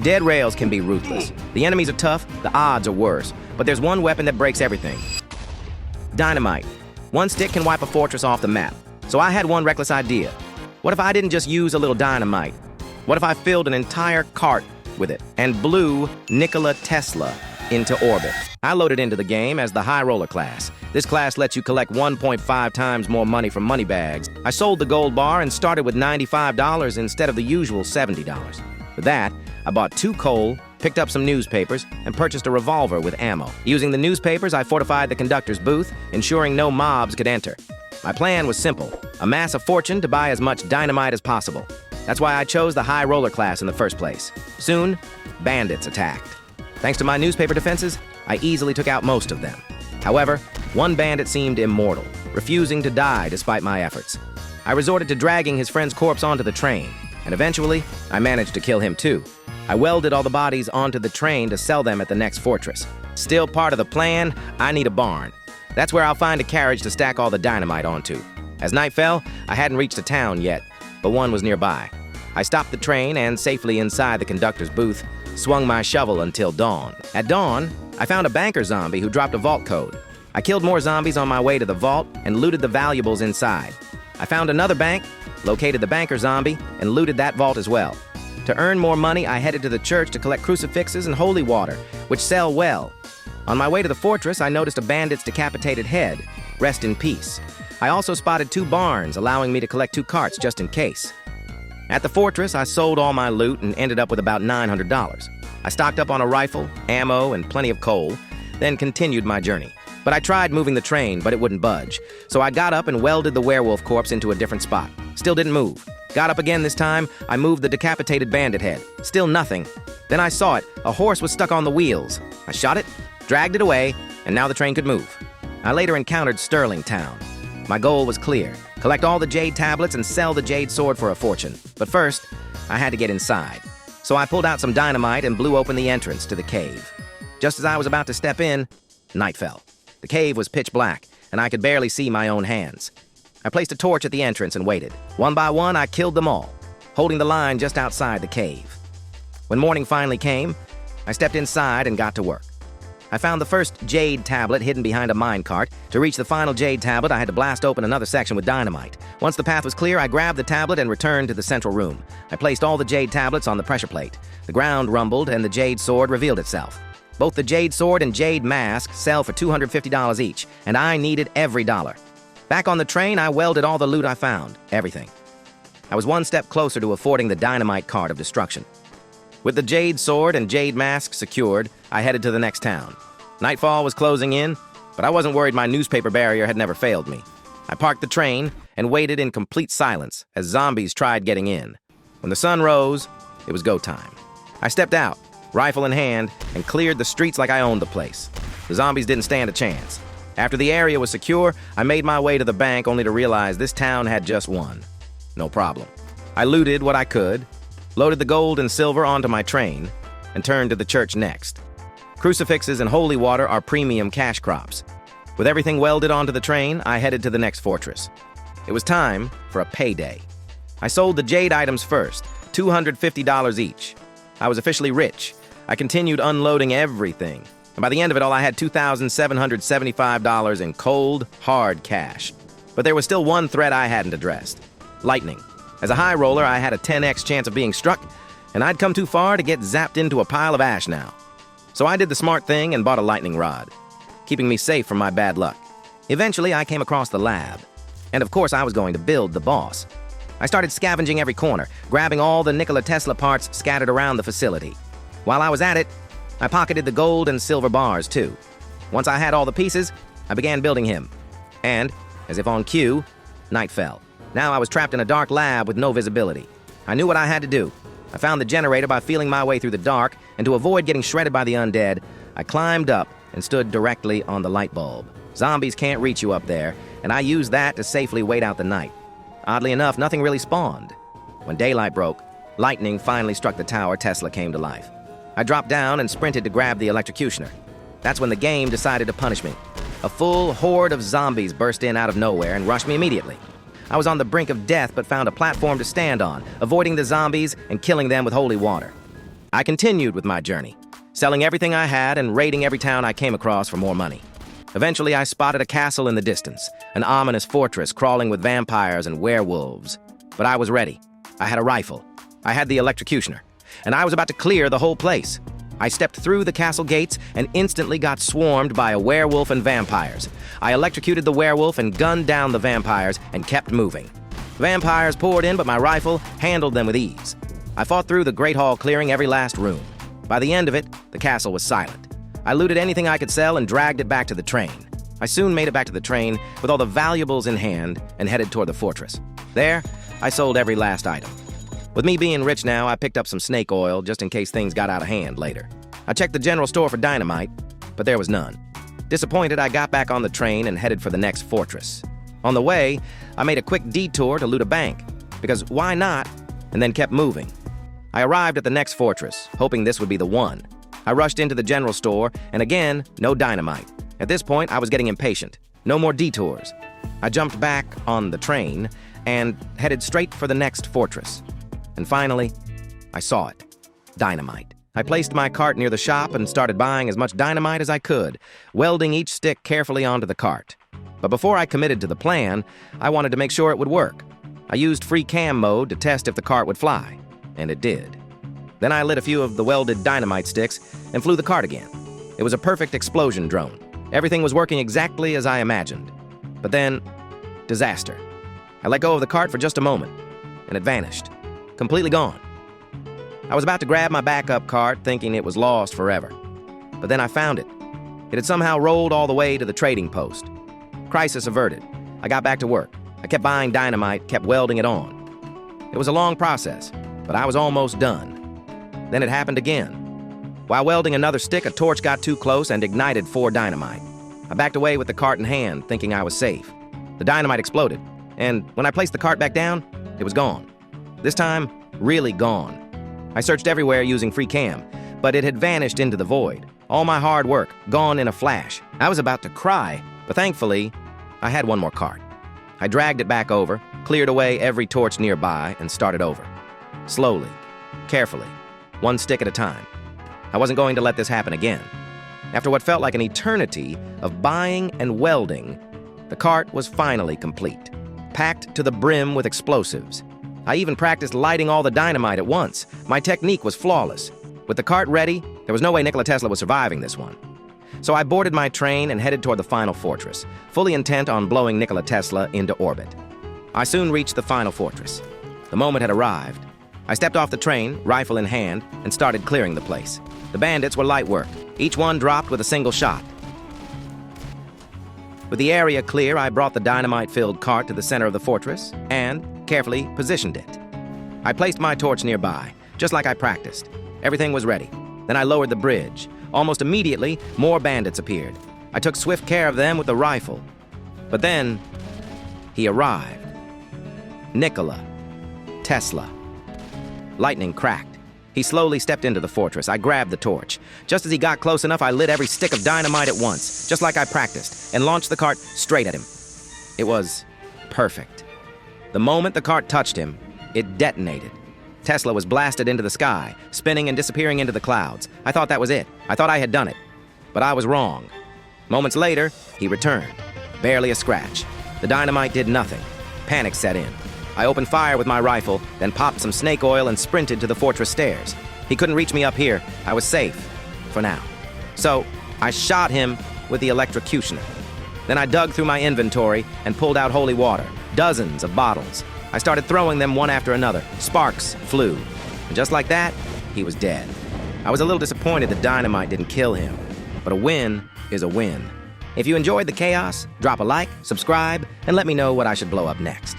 Dead rails can be ruthless. The enemies are tough, the odds are worse. But there's one weapon that breaks everything. Dynamite. One stick can wipe a fortress off the map. So I had one reckless idea. What if I didn't just use a little dynamite? What if I filled an entire cart with it and blew Nikola Tesla into orbit? I loaded into the game as the high roller class. This class lets you collect 1.5 times more money from money bags. I sold the gold bar and started with $95 instead of the usual $70. With that, I bought 2 coal, picked up some newspapers, and purchased a revolver with ammo. Using the newspapers, I fortified the conductor's booth, ensuring no mobs could enter. My plan was simple: amass a fortune to buy as much dynamite as possible. That's why I chose the high roller class in the first place. Soon, bandits attacked. Thanks to my newspaper defenses, I easily took out most of them. However, one bandit seemed immortal, refusing to die despite my efforts. I resorted to dragging his friend's corpse onto the train, and eventually, I managed to kill him too. I welded all the bodies onto the train to sell them at the next fortress. Still part of the plan, I need a barn. That's where I'll find a carriage to stack all the dynamite onto. As night fell, I hadn't reached a town yet, but one was nearby. I stopped the train and, safely inside the conductor's booth, swung my shovel until dawn. At dawn, I found a banker zombie who dropped a vault code. I killed more zombies on my way to the vault and looted the valuables inside. I found another bank, located the banker zombie, and looted that vault as well. To earn more money, I headed to the church to collect crucifixes and holy water, which sell well. On my way to the fortress, I noticed a bandit's decapitated head. Rest in peace. I also spotted 2 barns, allowing me to collect 2 carts just in case. At the fortress, I sold all my loot and ended up with about $900. I stocked up on a rifle, ammo, and plenty of coal, then continued my journey. But I tried moving the train, but it wouldn't budge. So I got up and welded the werewolf corpse into a different spot. Still didn't move. Got up again this time, I moved the decapitated bandit head. Still nothing. Then I saw it. A horse was stuck on the wheels. I shot it, dragged it away, and now the train could move. I later encountered Sterling Town. My goal was clear: collect all the jade tablets and sell the jade sword for a fortune. But first, I had to get inside. So I pulled out some dynamite and blew open the entrance to the cave. Just as I was about to step in, night fell. The cave was pitch black, and I could barely see my own hands. I placed a torch at the entrance and waited. One by one, I killed them all, holding the line just outside the cave. When morning finally came, I stepped inside and got to work. I found the first jade tablet hidden behind a minecart. To reach the final jade tablet, I had to blast open another section with dynamite. Once the path was clear, I grabbed the tablet and returned to the central room. I placed all the jade tablets on the pressure plate. The ground rumbled and the jade sword revealed itself. Both the jade sword and jade mask sell for $250 each, and I needed every dollar. Back on the train, I welded all the loot I found, everything. I was one step closer to affording the dynamite cart of destruction. With the jade sword and jade mask secured, I headed to the next town. Nightfall was closing in, but I wasn't worried. My newspaper barrier had never failed me. I parked the train and waited in complete silence as zombies tried getting in. When the sun rose, it was go time. I stepped out, rifle in hand, and cleared the streets like I owned the place. The zombies didn't stand a chance. After the area was secure, I made my way to the bank only to realize this town had just one. No problem. I looted what I could, loaded the gold and silver onto my train, and turned to the church next. Crucifixes and holy water are premium cash crops. With everything welded onto the train, I headed to the next fortress. It was time for a payday. I sold the jade items first, $250 each. I was officially rich. I continued unloading everything, and by the end of it all, I had $2,775 in cold, hard cash. But there was still one threat I hadn't addressed: lightning. As a high roller, I had a 10x chance of being struck, and I'd come too far to get zapped into a pile of ash now. So I did the smart thing and bought a lightning rod, keeping me safe from my bad luck. Eventually, I came across the lab, and of course, I was going to build the boss. I started scavenging every corner, grabbing all the Nikola Tesla parts scattered around the facility. While I was at it, I pocketed the gold and silver bars, too. Once I had all the pieces, I began building him. And, as if on cue, night fell. Now I was trapped in a dark lab with no visibility. I knew what I had to do. I found the generator by feeling my way through the dark, and to avoid getting shredded by the undead, I climbed up and stood directly on the light bulb. Zombies can't reach you up there, and I used that to safely wait out the night. Oddly enough, nothing really spawned. When daylight broke, lightning finally struck the tower Tesla came to life. I dropped down and sprinted to grab the electrocutioner. That's when the game decided to punish me. A full horde of zombies burst in out of nowhere and rushed me immediately. I was on the brink of death but found a platform to stand on, avoiding the zombies and killing them with holy water. I continued with my journey, selling everything I had and raiding every town I came across for more money. Eventually, I spotted a castle in the distance, an ominous fortress crawling with vampires and werewolves. But I was ready. I had a rifle. I had the electrocutioner, and I was about to clear the whole place. I stepped through the castle gates and instantly got swarmed by a werewolf and vampires. I electrocuted the werewolf and gunned down the vampires and kept moving. Vampires poured in, but my rifle handled them with ease. I fought through the Great Hall, clearing every last room. By the end of it, the castle was silent. I looted anything I could sell and dragged it back to the train. I soon made it back to the train with all the valuables in hand and headed toward the fortress. There, I sold every last item. With me being rich now, I picked up some snake oil just in case things got out of hand later. I checked the general store for dynamite, but there was none. Disappointed, I got back on the train and headed for the next fortress. On the way, I made a quick detour to loot a bank, because why not, and then kept moving. I arrived at the next fortress, hoping this would be the one. I rushed into the general store, and again, no dynamite. At this point, I was getting impatient. No more detours. I jumped back on the train and headed straight for the next fortress. And finally, I saw it. Dynamite. I placed my cart near the shop and started buying as much dynamite as I could, welding each stick carefully onto the cart. But before I committed to the plan, I wanted to make sure it would work. I used free cam mode to test if the cart would fly, and it did. Then I lit a few of the welded dynamite sticks and flew the cart again. It was a perfect explosion drone. Everything was working exactly as I imagined. But then, disaster. I let go of the cart for just a moment, and it vanished. Completely gone. I was about to grab my backup cart, thinking it was lost forever. But then I found it. It had somehow rolled all the way to the trading post. Crisis averted. I got back to work. I kept buying dynamite, kept welding it on. It was a long process, but I was almost done. Then it happened again. While welding another stick, a torch got too close and ignited 4 dynamite. I backed away with the cart in hand, thinking I was safe. The dynamite exploded, and when I placed the cart back down, it was gone. This time, really gone. I searched everywhere using free cam, but it had vanished into the void. All my hard work, gone in a flash. I was about to cry, but thankfully, I had one more cart. I dragged it back over, cleared away every torch nearby, and started over. Slowly, carefully, one stick at a time. I wasn't going to let this happen again. After what felt like an eternity of buying and welding, the cart was finally complete, packed to the brim with explosives. I even practiced lighting all the dynamite at once. My technique was flawless. With the cart ready, there was no way Nikola Tesla was surviving this one. So I boarded my train and headed toward the final fortress, fully intent on blowing Nikola Tesla into orbit. I soon reached the final fortress. The moment had arrived. I stepped off the train, rifle in hand, and started clearing the place. The bandits were light work. Each one dropped with a single shot. With the area clear, I brought the dynamite-filled cart to the center of the fortress and carefully positioned it. I placed my torch nearby, just like I practiced. Everything was ready. Then I lowered the bridge. Almost immediately, more bandits appeared. I took swift care of them with the rifle. But then, he arrived. Nikola Tesla. Lightning cracked. He slowly stepped into the fortress. I grabbed the torch. Just as he got close enough, I lit every stick of dynamite at once, just like I practiced, and launched the cart straight at him. It was perfect. The moment the cart touched him, it detonated. Tesla was blasted into the sky, spinning and disappearing into the clouds. I thought that was it. I thought I had done it. But I was wrong. Moments later, he returned. Barely a scratch. The dynamite did nothing. Panic set in. I opened fire with my rifle, then popped some snake oil and sprinted to the fortress stairs. He couldn't reach me up here. I was safe. For now. So, I shot him with the electrocutioner. Then I dug through my inventory and pulled out holy water. Dozens of bottles. I started throwing them one after another. Sparks flew. And just like that, he was dead. I was a little disappointed the dynamite didn't kill him. But a win is a win. If you enjoyed the chaos, drop a like, subscribe, and let me know what I should blow up next.